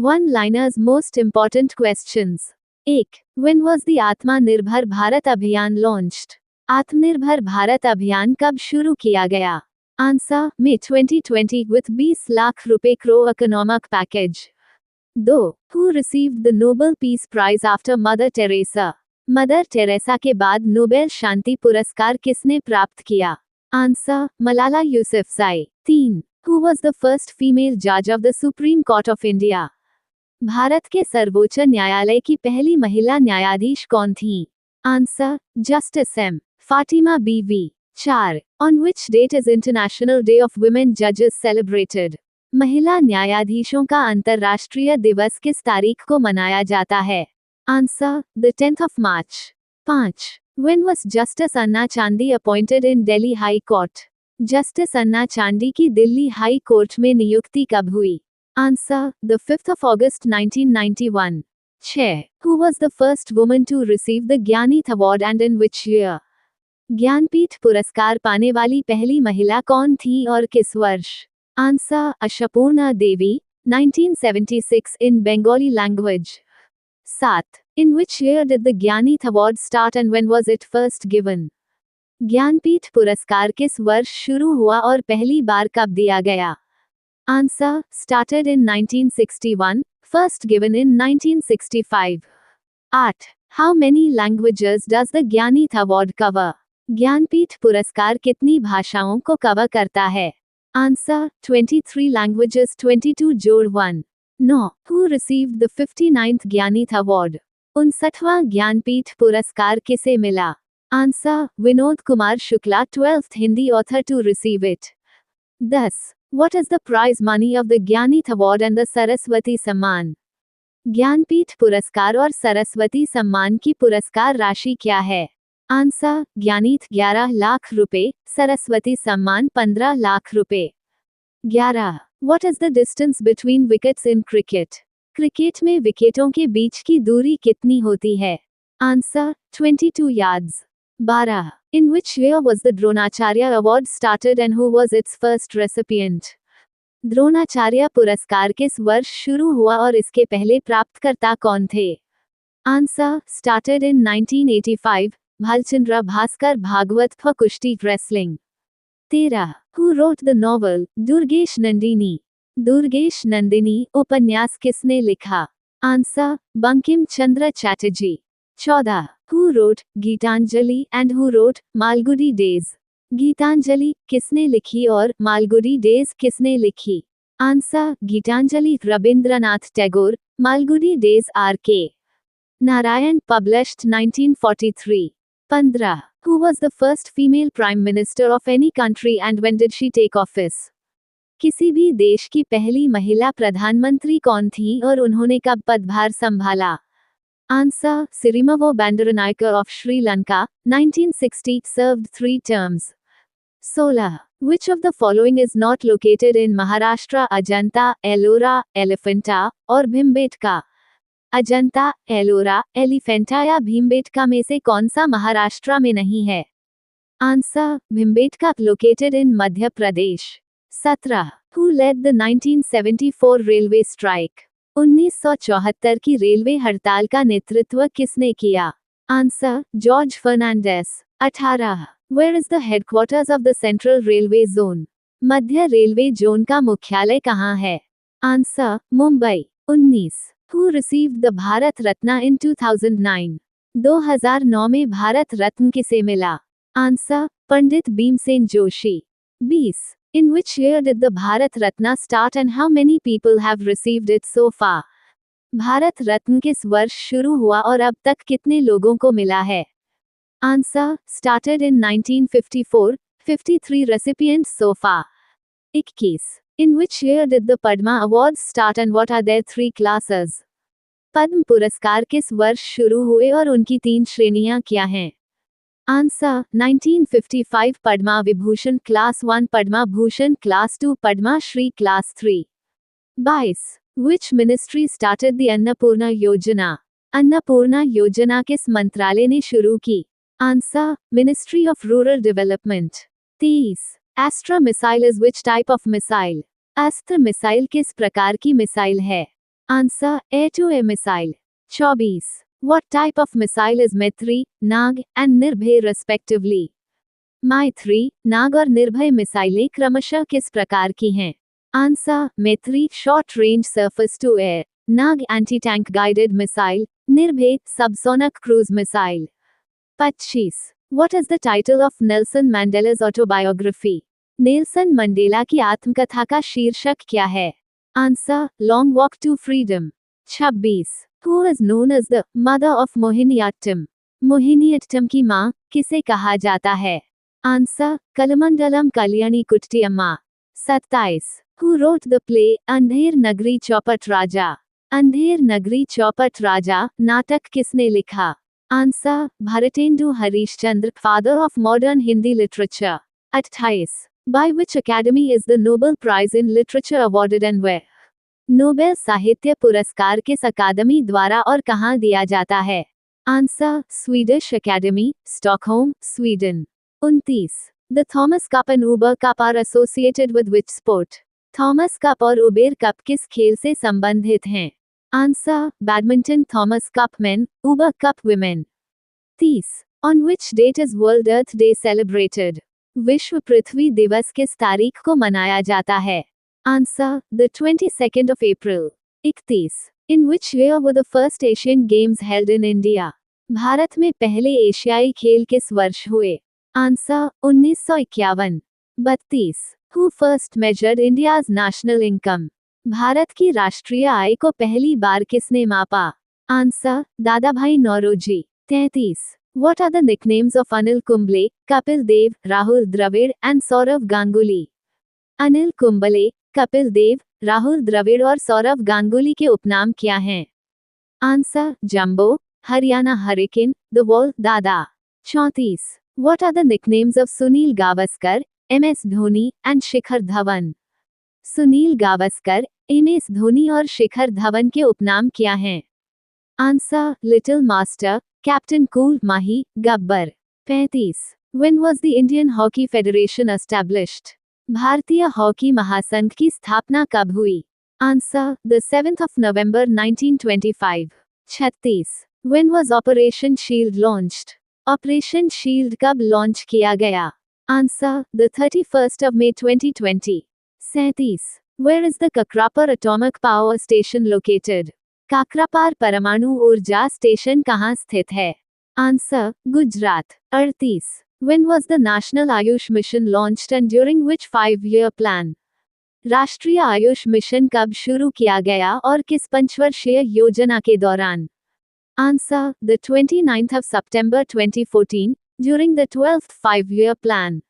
One-liners most important questions. 1. When was the आत्मनिर्भर भारत अभियान launched? आत्मनिर्भर भारत अभियान कब शुरू किया गया? आंसर, May 2020 with 20 लाख रुपए crow economic package. 2. Who received the Nobel Peace Prize after Mother Teresa? Mother Teresa के बाद नोबेल शांति पुरस्कार किसने प्राप्त किया? Answer, Malala Yousafzai. 3. Who was the first female judge of the Supreme Court of India? Bharat के सर्वोच्च न्यायालय की पहली महिला न्यायाधीश कौन थी? Answer, justice M. फातिमा बीवी. 4. On which date is International Day of Women Judges celebrated? महिला न्यायाधीशों का अंतर्राष्ट्रीय दिवस किस तारीख को मनाया जाता है? Answer, the 10th of March. 5. When was Justice Anna Chandy appointed in Delhi High Court? Justice Anna Chandy की दिल्ली हाई कोर्ट में नियुक्ति कब हुई? Answer, the 5th of August 1991. 6. Who was the first woman to receive the Gyanpith Award and in which year? Jnanpith पुरस्कार पाने वाली पहली महिला कौन थी और किस वर्ष? Answer, Ashapurna Devi. 1976 in Bengali language. 7. In which year did the Gyanpith Award start and when was it first given? Jnanpith पुरस्कार किस वर्ष शुरू हुआ और पहली बार कब दिया गया? Answer, started in 1961, first given in 1965. 8. How many languages does the Gyanpith Award cover? Jnanpith पुरस्कार कितनी भाषाओं को कवर करता है? आंसर, 23 languages 22 जोड़ 1. 9. Who received the 59th Gyanpith Award? 59वां Jnanpith पुरस्कार किसे मिला? Answer, Vinod Kumar Shukla 12th Hindi author to receive it. 10. What is the prize money of the Gyanpith Award and the Saraswati सम्मान? ज्ञानपीठ पुरस्कार और सरस्वती सम्मान की पुरस्कार राशि क्या है? आंसर, ज्ञानपीठ 11 लाख रुपए, सरस्वती सम्मान 15 लाख रुपए. 11. What is the distance between wickets in cricket? Cricket में विकेटों के बीच की दूरी कितनी होती है? Answer, 22 yards. 12. In which year was the Dronacharya award started and who was its first recipient? Dronacharya पुरस्कार किस वर्ष शुरू हुआ और इसके पहले प्राप्तकर्ता कौन थे? Answer, started in 1985, Bhalchandra Bhaskar Bhagwat for kushti wrestling. 13. Who wrote the novel, Durgesh Nandini? Durgesh Nandini उपन्यास किसने लिखा? Answer, Bankim Chandra Chatterjee. 14. Who wrote Gitanjali and who wrote Malgudi Days? गीतांजलि किसने लिखी और मालगुडी डेज किसने लिखी? Answer, Gitanjali Rabindranath Tagore, Malgudi Days R.K. Narayan published 1943. 15. Who was the first female prime minister of any country and when did she take office? किसी भी देश की पहली महिला प्रधानमंत्री कौन थी और उन्होंने कब पदभार संभाला? Answer, Sirimavo Bandaranaike of Sri Lanka, 1960, served 3 terms. 16. Which of the following is not located in Maharashtra? Ajanta, Ellora, Elephanta और भीमबेटका? अजंता, एलोरा, एलिफेंटा या भीमबेटका में से कौन सा महाराष्ट्र में नहीं है? Answer, Bhimbetka located in Madhya Pradesh. 17. Who led the 1974 railway strike? 1974 की रेलवे हड़ताल का नेतृत्व किसने किया? Answer, George Fernandes. 18. Where is the headquarters of the Central Railway Zone? Madhya railway zone का मुख्यालय कहाँ है? Answer, Mumbai. 19. Who received the Bharat Ratna in 2009? 2009 में भारत रत्न किसे मिला? Answer, Pandit Bhimsen Joshi. 20. In which year did the Bharat Ratna start and how many people have received it so far? Bharat Ratna किस वर्ष शुरू हुआ और अब तक कितने लोगों को मिला है? Answer, started in 1954, 53 recipients so far. 21. In which year did the Padma Awards start and what are their 3 classes? पद्म पुरस्कार किस वर्ष शुरू हुए और उनकी 3 श्रेणियां क्या हैं? Answer, 1955 Padma Vibhushan class 1, Padma Bhushan class 2, Padma Shri class 3. 22. Which ministry started the Annapurna Yojana? Annapurna Yojana किस मंत्रालय ने शुरू की? Answer, ministry of rural development. 23. Astra missile is which type of missile? Astra missile किस प्रकार की मिसाइल है? Answer air to air missile. 24. What type of missile is मैत्री, नाग and निर्भय respectively? मैत्री, नाग और निर्भय मिसाइलें क्रमशः किस प्रकार की हैं? Answer Maitri short range surface to air, Nag anti tank guided missile, Nirbhay subsonic cruise missile. 25. What is the title of Nelson Mandela's autobiography? Nelson Mandela की आत्मकथा का शीर्षक क्या है? Answer long walk to freedom. 26. Who is known as the mother of Mohiniyattam? Mohiniyattam की मां किसे कहा जाता है? आंसर कलमंडलम कल्याणी कुट्टी अम्मा। 27. Who wrote the play Andher Nagari चौपट राजा? अंधेर नगरी चौपट राजा नाटक किसने लिखा? Answer Bharatendu Harishchandra, father of modern Hindi literature. 28. By which academy is the Nobel Prize in Literature awarded and where? Nobel साहित्य पुरस्कार किस अकादमी द्वारा और कहाँ दिया जाता है? Answer Swedish academy, Stockholm, Sweden. 29. The Thomas Cup and Uber Cup are associated with which sport? Thomas cup और उबेर कप किस खेल से संबंधित हैं? Answer badminton Thomas cup main, Uber cup women. 30. On which date is World Earth Day celebrated? विश्व पृथ्वी दिवस किस तारीख को मनाया जाता है? Answer the 22nd of April। 31. In which year were the first Asian Games held in India? Bharat में पहले एशियाई खेल किस वर्ष हुए? Answer 1951। 32. Who first measured India's national income? Bharat की राष्ट्रीय आय को पहली बार किसने मापा? Answer Dadabhai Naoroji. 33. What are the nicknames of Anil Kumble, Kapil Dev, Rahul Dravid and Saurav Ganguly? Anil Kumble, Kapil Dev, Rahul Dravid और सौरव गांगुली के उपनाम क्या हैं? Answer jumbo, Haryana hurricane, the wall, Dada. 34. What are the nicknames of Sunil Gavaskar, MS Dhoni and Shikhar Dhawan? Sunil Gavaskar, MS Dhoni और शिखर धवन के उपनाम क्या हैं? Answer little master, captain cool, Mahi, Gabbar. 35. When was the Indian Hockey Federation established? भारतीय हॉकी महासंघ की स्थापना कब हुई? Answer the 7th of November 1925। 36. When was Operation Shield launched? Operation shield कब लॉन्च किया गया? Answer the 31st of May 2020। 37. Where is the Kakrapar Atomic Power Station located? Kakrapar परमाणु ऊर्जा स्टेशन कहाँ स्थित है? Answer Gujarat. 38. When was the National Ayush Mission launched and during which 5-year plan? राष्ट्रीय Ayush mission कब शुरू किया गया और किस पंचवर्षीय योजना के दौरान? Answer the 29th of September 2014 during the 12th 5-year plan।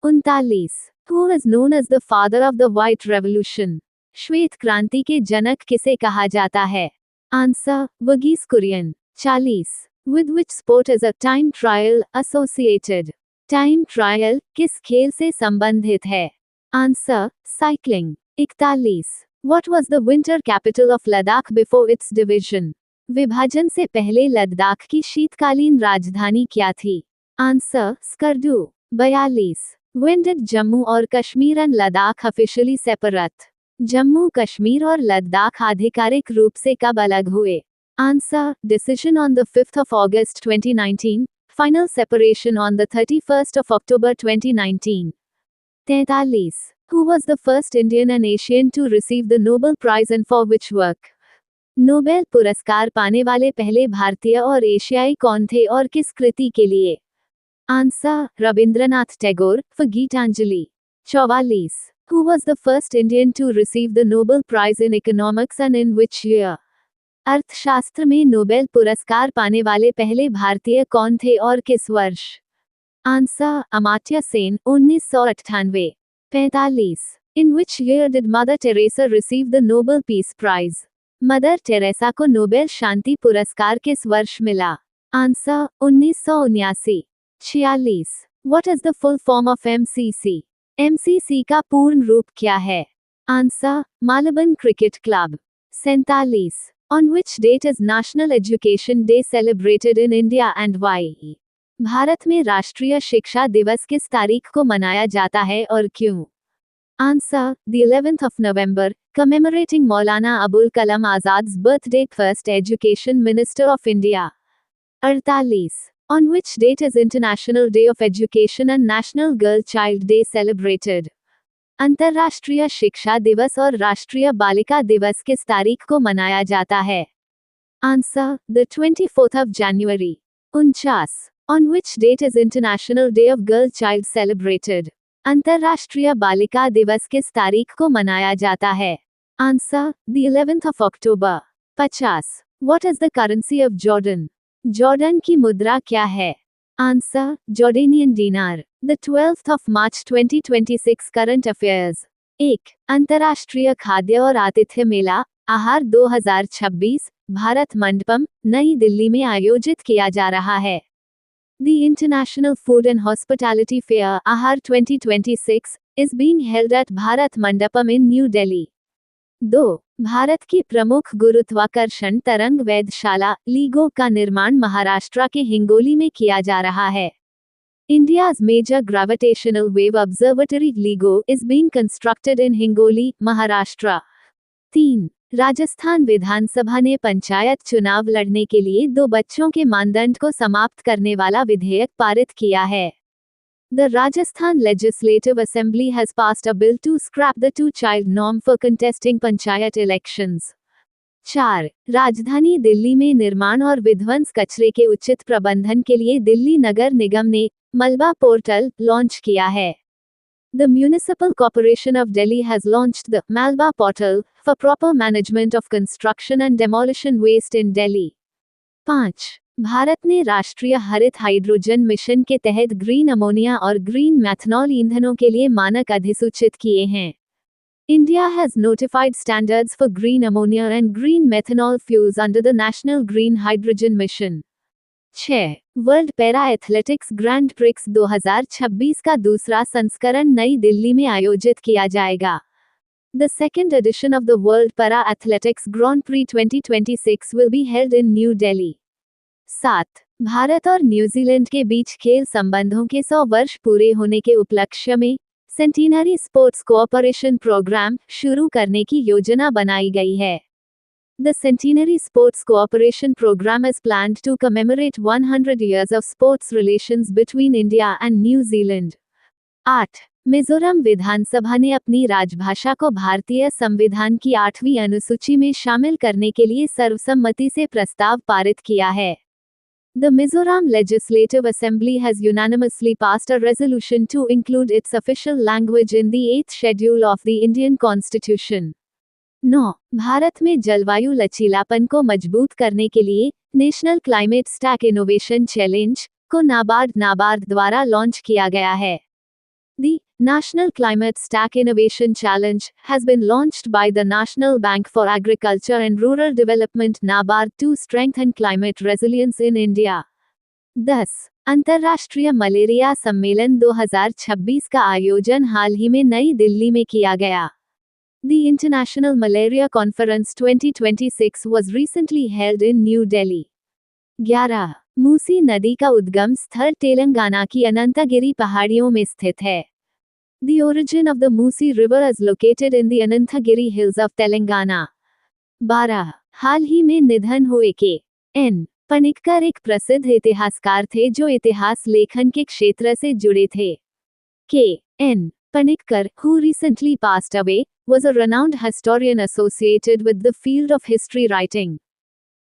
39. Who is known as the father of the White Revolution? श्वेत क्रांति के जनक किसे कहा जाता है? Answer Verghese Kurien. 40. With which sport is a time trial associated? Time trial किस खेल से संबंधित है? Answer cycling. 41. What was the winter capital of Ladakh before its division? विभाजन से पहले लद्दाख की शीतकालीन राजधानी क्या थी? Answer Skardu. 42. When did Jammu और Kashmir and Ladakh officially separate? Jammu Kashmir और लद्दाख आधिकारिक रूप से कब अलग हुए? आंसर decision on the 5th of August 2019, final separation on the 31st of October 2019। 43. Who was the first Indian and Asian to receive the Nobel Prize and for which work? Nobel पुरस्कार पाने वाले पहले भारतीय और एशियाई कौन थे और किस कृति के लिए? Answer Rabindranath Tagore, for Gitanjali. 44. Who was the first Indian to receive the Nobel Prize in Economics and in which year? अर्थशास्त्र में नोबेल पुरस्कार पाने वाले पहले भारतीय कौन थे और किस वर्ष? Answer Amatya Sen, 1998। 45. In which year did Mother Teresa receive the Nobel Peace Prize? Mother Teresa को नोबेल शांति पुरस्कार किस वर्ष मिला? Answer 1979। 46. What is the full form of MCC? MCC का पूर्ण रूप क्या है? Answer Marylebone cricket club. 47. On which date is National Education Day celebrated in India and why? Bharat में राष्ट्रीय शिक्षा दिवस किस तारीख को मनाया जाता है और क्यों? Answer: the 11th of November, commemorating Maulana Abul Kalam Azad's birthday. First Education Minister of India. 48. On which date is International Day of Education and National Girl Child Day celebrated? अंतर्राष्ट्रीय शिक्षा दिवस और राष्ट्रीय बालिका दिवस किस तारीख को मनाया जाता है? Answer: the 24th of January. 49. On which date is International Day of Girl Child celebrated? अंतर्राष्ट्रीय बालिका दिवस किस तारीख को मनाया जाता है? Answer: the 11th of October. 50. What is the currency of Jordan? Jordan की मुद्रा क्या है? Answer: Jordanian dinar. The 12th of March 2026 Current Affairs. 1. अंतर्राष्ट्रीय खाद्य और आतिथ्य मेला आहार 2026 भारत मंडपम नई दिल्ली में आयोजित किया जा रहा है. The International Food and Hospitality Fair Ahar 2026 is being held at Bharat Mandapam in New Delhi. 2. Bharat की प्रमुख गुरुत्वाकर्षण तरंग वेधशाला लीगो का निर्माण महाराष्ट्र के हिंगोली में किया जा रहा है. India's major gravitational wave observatory LIGO is being constructed in Hingoli, Maharashtra. 3. Rajasthan विधानसभा ने पंचायत चुनाव लड़ने के लिए 2 बच्चों के मानदंड को समाप्त करने वाला विधेयक पारित किया है. The Rajasthan Legislative Assembly has passed a bill to scrap the 2-child norm for contesting panchayat elections. 4. राजधानी दिल्ली में निर्माण और विध्वंस कचरे के उचित प्रबंधन के लिए दिल्ली नगर निगम ने मलबा पोर्टल लॉन्च किया है. The Municipal Corporation of Delhi has launched the Malba portal for proper management of construction and demolition waste in Delhi. 5. Bharat ने राष्ट्रीय हरित हाइड्रोजन मिशन के तहत ग्रीन अमोनिया और ग्रीन मैथनॉल ईंधनों के लिए मानक अधिसूचित किए हैं. India has notified standards for green ammonia and green methanol fuels under the National Green Hydrogen Mission. 6. World para athletics grand prix 2026 का दूसरा संस्करण नई दिल्ली में आयोजित किया जाएगा. The second edition of the World Para Athletics Grand Prix 2026 will be held in New Delhi. 7. Bharat और New Zealand के बीच खेल संबंधों के 100 वर्ष पूरे होने के उपलक्ष्य में सेंटिनरी स्पोर्ट्स कोऑपरेशन प्रोग्राम शुरू करने की योजना बनाई गई है. The Centenary Sports Cooperation Program is planned to commemorate 100 years of sports relations between India and New Zealand. 8. Mizoram विधानसभा ने अपनी राजभाषा को भारतीय संविधान की 8वीं अनुसूची में शामिल करने के लिए सर्वसम्मति से प्रस्ताव पारित किया है. The Mizoram Legislative Assembly has unanimously passed a resolution to include its official language in the 8th schedule of the Indian Constitution. 9. Bharat में जलवायु लचीलापन को मजबूत करने के लिए national climate stack innovation challenge को नाबार्ड द्वारा लॉन्च किया गया है. The National Climate Stack Innovation Challenge has been launched by the National Bank for Agriculture and Rural Development NABARD to strengthen climate resilience in India. 10. अंतर्राष्ट्रीय malaria सम्मेलन 2026 का आयोजन हाल ही में नई दिल्ली में किया गया. The International Malaria Conference 2026 was recently held in New Delhi. 11. Musi नदी का उद्गम स्थल तेलंगाना की अनंतगिरी पहाड़ियों में स्थित है. The origin of the Musi River is located in the Anantagiri hills of Telangana. 12. हाल ही में निधन हुए के एन पनिक्कर एक प्रसिद्ध इतिहासकार थे जो इतिहास लेखन के क्षेत्र से जुड़े थे. के N Panikkar, who recently passed away, was a renowned historian associated with the field of history writing.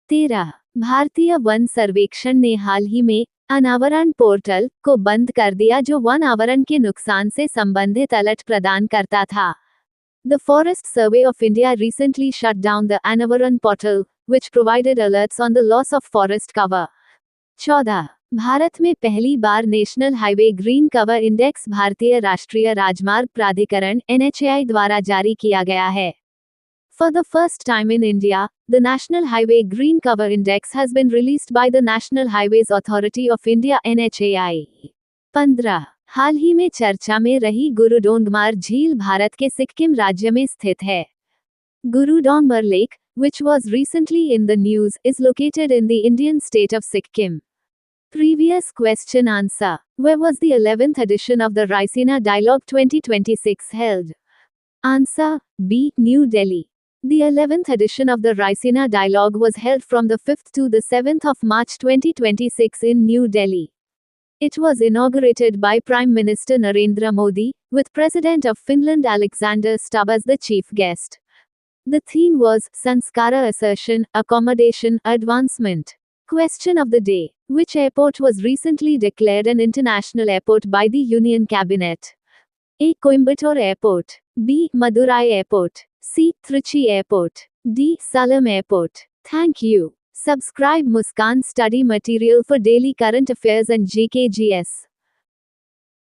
13. भारतीय वन सर्वेक्षण ने हाल ही में अनावरण पोर्टल को बंद कर दिया जो वन आवरण के नुकसान से संबंधित अलर्ट प्रदान करता था. The Forest Survey of India recently shut down the Anavaran portal, which provided alerts on the loss of forest cover. 14. Bharat में पहली बार national highway green cover index भारतीय राष्ट्रीय राजमार्ग प्राधिकरण NHAI द्वारा जारी किया गया है. For the first time in India, the National Highway Green Cover Index has been released by the National Highways Authority of India NHAI. 15. हाल ही में चर्चा में रही गुरुडोंगमार झील भारत के सिक्किम राज्य में स्थित है. Gurudongmar Lake, which was recently in the news, is located in the Indian state of Sikkim. Previous question answer. Where was the 11th edition of the Raisina Dialogue 2026 held? Answer B. New Delhi. The 11th edition of the Raisina Dialogue was held from the 5th to the 7th of March 2026 in New Delhi. It was inaugurated by Prime Minister Narendra Modi, with President of Finland Alexander Stubb as the chief guest. The theme was Sanskara Assertion, Accommodation, Advancement. Question of the day. Which airport was recently declared an international airport by the Union Cabinet? A. Coimbatore Airport. B. Madurai Airport. C. Trichy Airport. D. Salem Airport. Thank you. Subscribe Muskan Study Material for daily current affairs and GKGS.